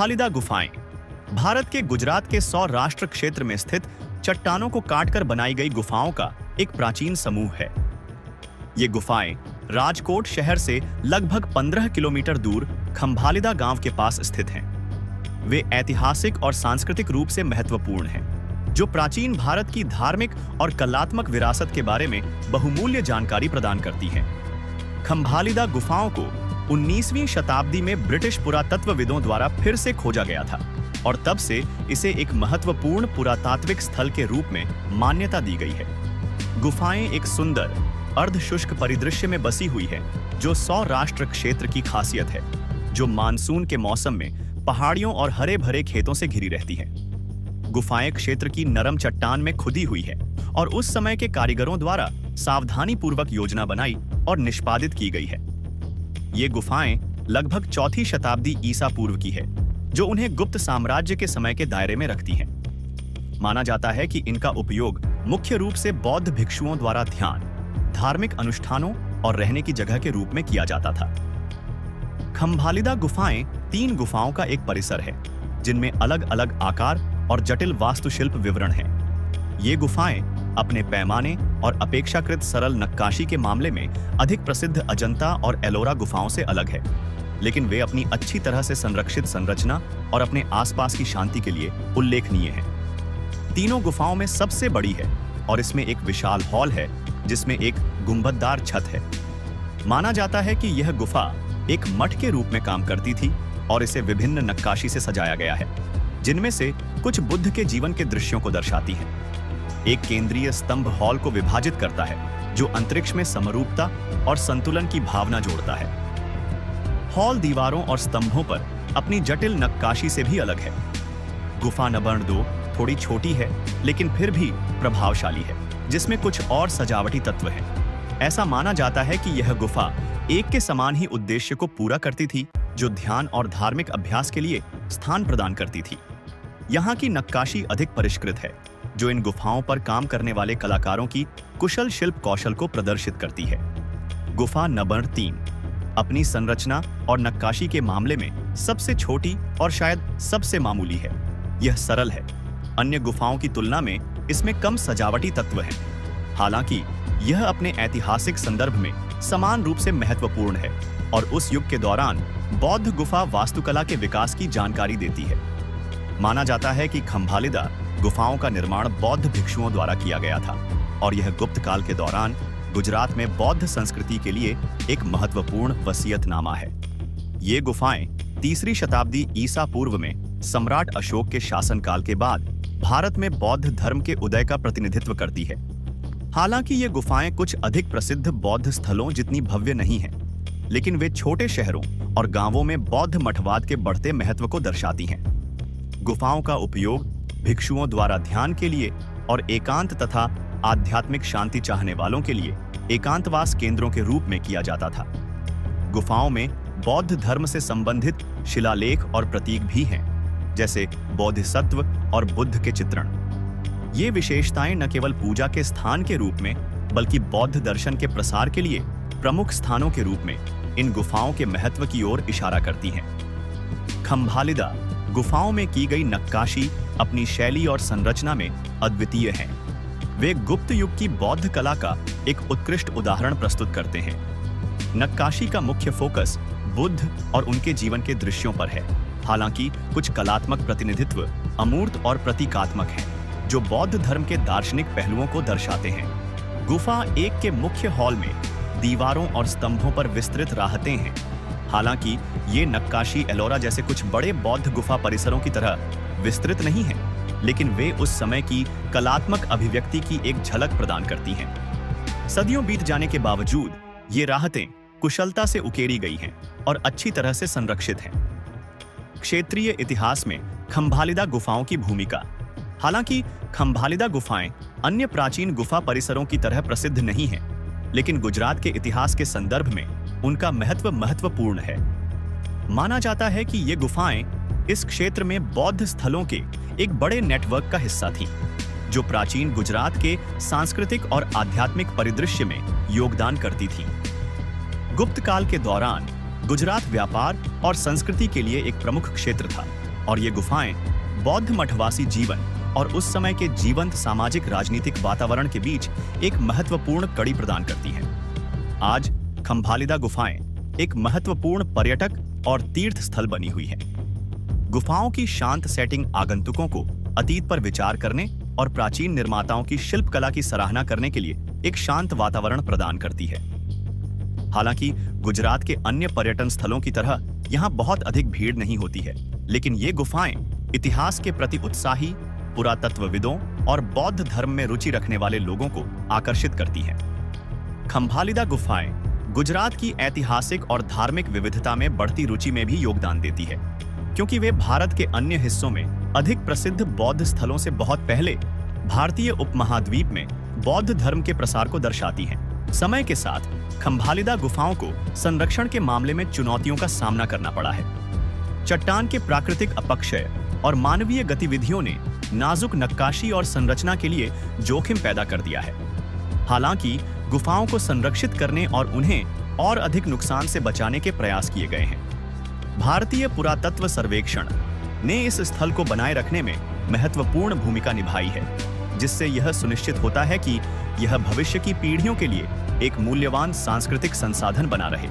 खंभालिदा गुफाएं भारत के गुजरात के सौराष्ट्र क्षेत्र में स्थित चट्टानों को काटकर बनाई गई गुफाओं का एक प्राचीन समूह है। ये गुफाएं राजकोट शहर से लगभग 15 किलोमीटर दूर खंभालिदा गांव के पास स्थित हैं। वे ऐतिहासिक और सांस्कृतिक रूप से महत्वपूर्ण हैं, जो प्राचीन भारत की धार्मिक और कलात्मक विरासत के बारे में बहुमूल्य जानकारी प्रदान करती हैं। खंभालिदा गुफाओं को 19वीं शताब्दी में ब्रिटिश पुरातत्वविदों द्वारा फिर से खोजा गया था और तब से इसे एक महत्वपूर्ण पुरातात्विक स्थल के रूप में मान्यता दी गई है। गुफाएं एक सुंदर अर्धशुष्क परिदृश्य में बसी हुई है, जो सौराष्ट्र क्षेत्र की खासियत है, जो मानसून के मौसम में पहाड़ियों और हरे भरे खेतों से घिरी रहती हैं। गुफाएं क्षेत्र की नरम चट्टान में खुदी हुई है और उस समय के कारीगरों द्वारा सावधानीपूर्वक योजना बनाई और निष्पादित की गई है। ये गुफाएं लगभग 4वीं शताब्दी ईसा पूर्व की है, जो उन्हें गुप्त साम्राज्य के समय के दायरे में रखती हैं। माना जाता है कि इनका उपयोग मुख्य रूप से बौद्ध भिक्षुओं द्वारा ध्यान, धार्मिक अनुष्ठानों और रहने की जगह के रूप में किया जाता था। खंभालिदा गुफाएं 3 गुफाओं का एक परिसर है, जिनमें अलग अलग आकार और जटिल वास्तुशिल्प विवरण हैं। ये गुफाएं अपने पैमाने और अपेक्षाकृत सरल नक्काशी के मामले में अधिक प्रसिद्ध अजंता और एलोरा गुफाओं से अलग है, लेकिन वे अपनी अच्छी तरह से संरक्षित संरचना और अपने आसपास की शांति के लिए उल्लेखनीय हैं। तीनों गुफाओं में सबसे बड़ी है और इसमें एक विशाल हॉल है, जिसमें एक गुंबददार छत है। माना जाता है कि यह गुफा एक मठ के रूप में काम करती थी और इसे विभिन्न नक्काशी से सजाया गया है, जिनमें से कुछ बुद्ध के जीवन के दृश्यों को दर्शाती हैं। एक केंद्रीय स्तंभ हॉल को विभाजित करता है, जो अंतरिक्ष में समरूपता और संतुलन की भावना जोड़ता है। हॉल दीवारों और स्तंभों पर अपनी जटिल नक्काशी से भी अलग है। गुफा नंबर 2 थोड़ी छोटी है, लेकिन फिर भी प्रभावशाली है, जिसमें कुछ और सजावटी तत्व हैं। ऐसा माना जाता है कि यह गुफा एक के समान ही उद्देश्य को पूरा करती थी, जो ध्यान और धार्मिक अभ्यास के लिए स्थान प्रदान करती थी। यहाँ की नक्काशी अधिक परिष्कृत है, जो इन गुफाओं पर काम करने वाले कलाकारों की कुशल शिल्प कौशल को प्रदर्शित करती है। गुफा नंबर 3 अपनी संरचना और नक्काशी के मामले में सबसे छोटी और शायद सबसे मामूली है। यह सरल है। अन्य गुफाओं की तुलना में इसमें कम सजावटी तत्व हैं। हालांकि यह अपने ऐतिहासिक संदर्भ में समान रूप से महत्वपूर्ण है और उस युग के दौरान बौद्ध गुफा वास्तुकला के विकास की जानकारी देती है। माना जाता है कि खंभालिदा गुफाओं का निर्माण बौद्ध भिक्षुओं द्वारा किया गया था और यह गुप्त काल के दौरान गुजरात में बौद्ध संस्कृति के लिए एक महत्वपूर्ण वसीयतनामा है। ये गुफाएं 3री शताब्दी ईसा पूर्व में सम्राट अशोक के शासनकाल के बाद भारत में बौद्ध धर्म के उदय का प्रतिनिधित्व करती है। हालांकि ये गुफाएं कुछ अधिक प्रसिद्ध बौद्ध स्थलों जितनी भव्य नहीं हैं, लेकिन वे छोटे शहरों और गांवों में बौद्ध मठवाद के बढ़ते महत्व को दर्शाती हैं। गुफाओं का उपयोग भिक्षुओं द्वारा ध्यान के लिए और एकांत तथा आध्यात्मिक शांति चाहने वालों के लिए एकांतवास केंद्रों के रूप में किया जाता था। गुफाओं में बौद्ध धर्म से संबंधित शिलालेख और प्रतीक भी हैं, जैसे बोधिसत्व और बुद्ध के चित्रण। ये विशेषताएं न केवल पूजा के स्थान के रूप में, बल्कि बौद्ध दर्शन के प्रसार के लिए प्रमुख स्थानों के रूप में इन गुफाओं के महत्व की ओर इशारा करती हैं। खंभालिदा गुफाओं में की गई नक्काशी अपनी शैली और संरचना में अद्वितीय हैं। वे गुप्त युग की बौद्ध कला का एक उत्कृष्ट उदाहरण प्रस्तुत करते हैं। नक्काशी का मुख्य फोकस बुद्ध और उनके जीवन के दृश्यों पर है, हालांकि कुछ कलात्मक प्रतिनिधित्व अमूर्त और प्रतीकात्मक हैं, जो बौद्ध धर्म के दार्शनिक पहलुओं को दर्शाते हैं। गुफा 1 के मुख्य हॉल में दीवारों और स्तंभों पर विस्तृत राहतें हैं। हालांकि ये नक्काशी एलोरा जैसे कुछ बड़े बौद्ध गुफा परिसरों की तरह विस्तृत नहीं है, लेकिन वे उस समय की कलात्मक अभिव्यक्ति की एक झलक प्रदान करती हैं। सदियों बीत जाने के बावजूद ये राहतें कुशलता से उकेरी गई हैं और अच्छी तरह से संरक्षित हैं। क्षेत्रीय इतिहास में खंभालिदा गुफाओं की भूमिका। हालांकि खंभालिदा गुफाएं अन्य प्राचीन गुफा परिसरों की तरह प्रसिद्ध नहीं हैं, लेकिन गुजरात के इतिहास के संदर्भ में उनका महत्व महत्वपूर्ण है। माना जाता है कि ये गुफाएं इस क्षेत्र में बौद्ध स्थलों के एक बड़े नेटवर्क का हिस्सा थीं, जो प्राचीन गुजरात के सांस्कृतिक और आध्यात्मिक परिदृश्य में योगदान करती थीं। गुप्त काल के दौरान गुजरात व्यापार और संस्कृति के लिए एक प्रमुख क्षेत्र था, और ये गुफाएं बौद्ध मठवासी जीवन और उस समय के जीवंत सामाजिक राजनीतिक वातावरण के बीच एक महत्वपूर्ण कड़ी प्रदान करती हैं। आज खंभालिदा गुफाएं एक महत्वपूर्ण पर्यटक और तीर्थ स्थल बनी हुई हैं। गुफाओं की शांत सेटिंग आगंतुकों को अतीत पर विचार करने और प्राचीन निर्माताओं की शिल्पकला की सराहना करने के लिए एक शांत वातावरण प्रदान करती है। हालांकि गुजरात के अन्य पर्यटन स्थलों की तरह यहाँ बहुत अधिक भीड़ नहीं होती है, लेकिन ये गुफाएं इतिहास के प्रति उत्साही पुरातत्वविदों और बौद्ध धर्म में रुचि रखने वाले लोगों को आकर्षित करती हैं। खंभालिदा गुफाएं गुजरात की ऐतिहासिक और धार्मिक विविधता में बढ़ती रुचि में भी योगदान देती है, क्योंकि वे भारत के अन्य हिस्सों में अधिक प्रसिद्ध बौद्ध स्थलों से बहुत पहले भारतीय उपमहाद्वीप में बौद्ध धर्म के प्रसार को दर्शाती हैं। समय के साथ खंभालिदा गुफाओं को संरक्षण के मामले में चुनौतियों का सामना करना पड़ा है। चट्टान के प्राकृतिक अपक्षय और मानवीय गतिविधियों ने नाजुक नक्काशी और संरचना के लिए जोखिम पैदा कर दिया है। हालांकि गुफाओं को संरक्षित करने और उन्हें और अधिक नुकसान से बचाने के प्रयास किए गए हैं। भारतीय पुरातत्व सर्वेक्षण ने इस स्थल को बनाए रखने में महत्वपूर्ण भूमिका निभाई है, जिससे यह सुनिश्चित होता है कि यह भविष्य की पीढ़ियों के लिए एक मूल्यवान सांस्कृतिक संसाधन बना रहे।